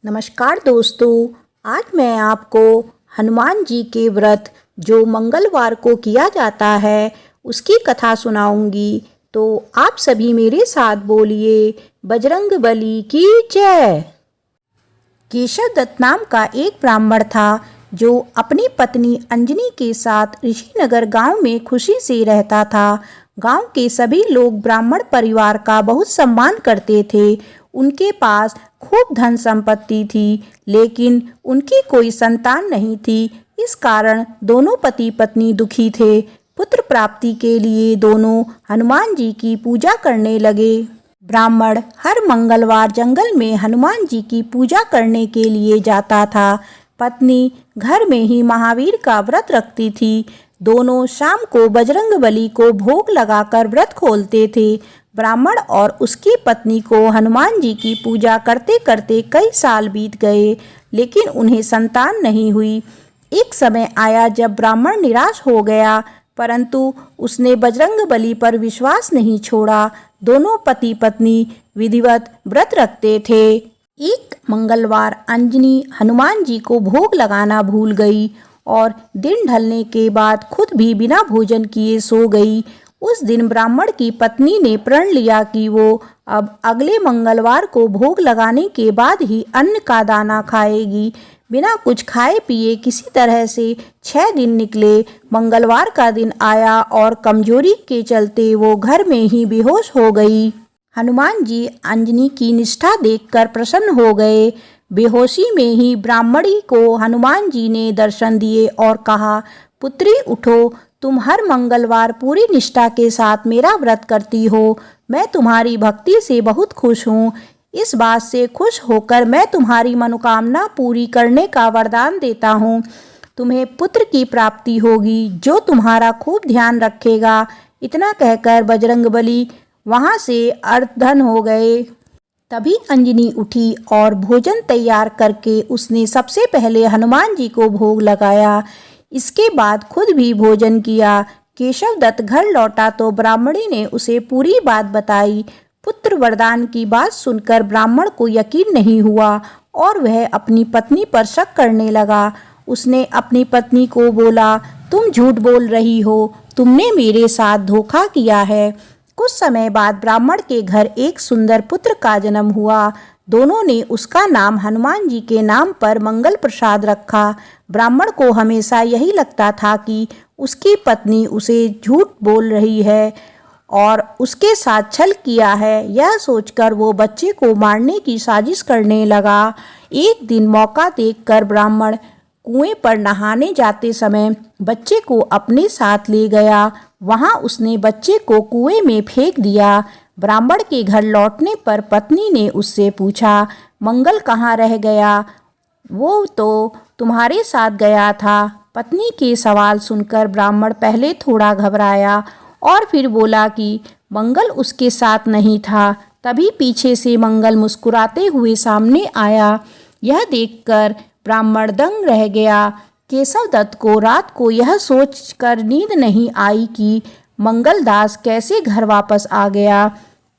नमस्कार दोस्तों, आज मैं आपको हनुमान जी के व्रत जो मंगलवार को किया जाता है उसकी कथा सुनाऊंगी। तो आप सभी मेरे साथ बोलिए, बजरंगबली की जय। केशव दत्त नाम का एक ब्राह्मण था जो अपनी पत्नी अंजनी के साथ ऋषिनगर गांव में खुशी से रहता था। गांव के सभी लोग ब्राह्मण परिवार का बहुत सम्मान करते थे। उनके पास खूब धन संपत्ति थी, लेकिन उनकी कोई संतान नहीं थी। इस कारण दोनों पति पत्नी दुखी थे। पुत्र प्राप्ति के लिए दोनों हनुमान जी की पूजा करने लगे। ब्राह्मण हर मंगलवार जंगल में हनुमान जी की पूजा करने के लिए जाता था। पत्नी घर में ही महावीर का व्रत रखती थी। दोनों शाम को बजरंगबली को भोग लगाकर व्रत खोलते थे। ब्राह्मण और उसकी पत्नी को हनुमान जी की पूजा करते करते कई साल बीत गए, लेकिन उन्हें संतान नहीं हुई। एक समय आया जब ब्राह्मण निराश हो गया, परंतु उसने बजरंगबली पर विश्वास नहीं छोड़ा। दोनों पति पत्नी विधिवत व्रत रखते थे। एक मंगलवार अंजनी हनुमान जी को भोग लगाना भूल गई और दिन ढलने के बाद खुद भी बिना भोजन किए सो गई। उस दिन ब्राह्मण की पत्नी ने प्रण लिया कि वो अब अगले मंगलवार को भोग लगाने के बाद ही अन्न का दाना खाएगी। बिना कुछ खाए पिए किसी तरह से 6 दिन निकले। मंगलवार का दिन आया और कमजोरी के चलते वो घर में ही बेहोश हो गई। हनुमान जी अंजनी की निष्ठा देखकर प्रसन्न हो गए। बेहोशी में ही ब्राह्मणी को हनुमान जी ने दर्शन दिए और कहा, पुत्री उठो, तुम हर मंगलवार पूरी निष्ठा के साथ मेरा व्रत करती हो। मैं तुम्हारी भक्ति से बहुत खुश हूँ। इस बात से खुश होकर मैं तुम्हारी मनोकामना पूरी करने का वरदान देता हूँ। तुम्हें पुत्र की प्राप्ति होगी जो तुम्हारा खूब ध्यान रखेगा। इतना कहकर बजरंगबली वहाँ से अर्धन हो गए। तभी अंजनी उठी और भोजन तैयार करके उसने सबसे पहले हनुमान जी को भोग लगाया। इसके बाद खुद भी भोजन किया। केशव दत्त घर लौटा तो ब्राह्मणी ने उसे पूरी बात बताई। पुत्र वरदान की बात सुनकर ब्राह्मण को यकीन नहीं हुआ और वह अपनी पत्नी पर शक करने लगा। उसने अपनी पत्नी को बोला, तुम झूठ बोल रही हो, तुमने मेरे साथ धोखा किया है। कुछ समय बाद ब्राह्मण के घर एक सुंदर पुत्र का जन्म हुआ। दोनों ने उसका नाम हनुमान जी के नाम पर मंगल प्रसाद रखा। ब्राह्मण को हमेशा यही लगता था कि उसकी पत्नी उसे झूठ बोल रही है और उसके साथ छल किया है। यह सोचकर वो बच्चे को मारने की साजिश करने लगा। एक दिन मौका देखकर ब्राह्मण कुएं पर नहाने जाते समय बच्चे को अपने साथ ले गया। वहां उसने बच्चे को कुएं में फेंक दिया। ब्राह्मण के घर लौटने पर पत्नी ने उससे पूछा, मंगल कहाँ रह गया? वो तो तुम्हारे साथ गया था। पत्नी के सवाल सुनकर ब्राह्मण पहले थोड़ा घबराया और फिर बोला कि मंगल उसके साथ नहीं था। तभी पीछे से मंगल मुस्कुराते हुए सामने आया। यह देखकर ब्राह्मण दंग रह गया। केशव दत्त को रात को यह सोचकर नींद नहीं आई कि मंगलदास कैसे घर वापस आ गया।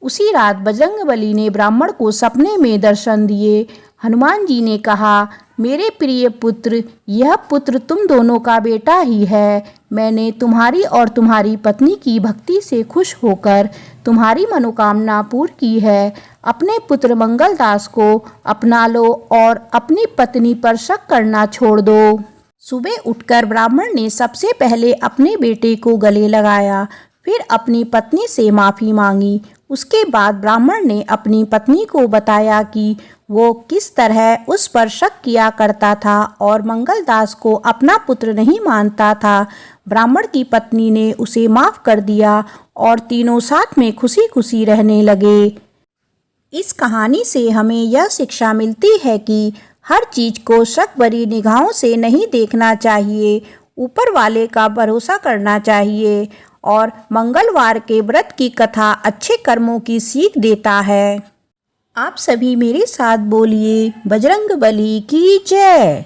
उसी रात बजरंगबली ने ब्राह्मण को सपने में दर्शन दिए। हनुमान जी ने कहा, मेरे प्रिय पुत्र, यह पुत्र तुम दोनों का बेटा ही है। मैंने तुम्हारी और तुम्हारी पत्नी की भक्ति से खुश होकर तुम्हारी मनोकामना पूर्ण की है। अपने पुत्र मंगलदास को अपना लो और अपनी पत्नी पर शक करना छोड़ दो। सुबह उठकर ब्राह्मण ने सबसे पहले अपने बेटे को गले लगाया, फिर अपनी पत्नी से माफ़ी मांगी। उसके बाद ब्राह्मण ने अपनी पत्नी को बताया कि वो किस तरह उस पर शक किया करता था और मंगलदास को अपना पुत्र नहीं मानता था। ब्राह्मण की पत्नी ने उसे माफ़ कर दिया और तीनों साथ में खुशी खुशी रहने लगे। इस कहानी से हमें यह शिक्षा मिलती है कि हर चीज को शक भरी निगाहों से नहीं देखना चाहिए। ऊपर वाले का भरोसा करना चाहिए और मंगलवार के व्रत की कथा अच्छे कर्मों की सीख देता है। आप सभी मेरे साथ बोलिए, बजरंगबली की जय।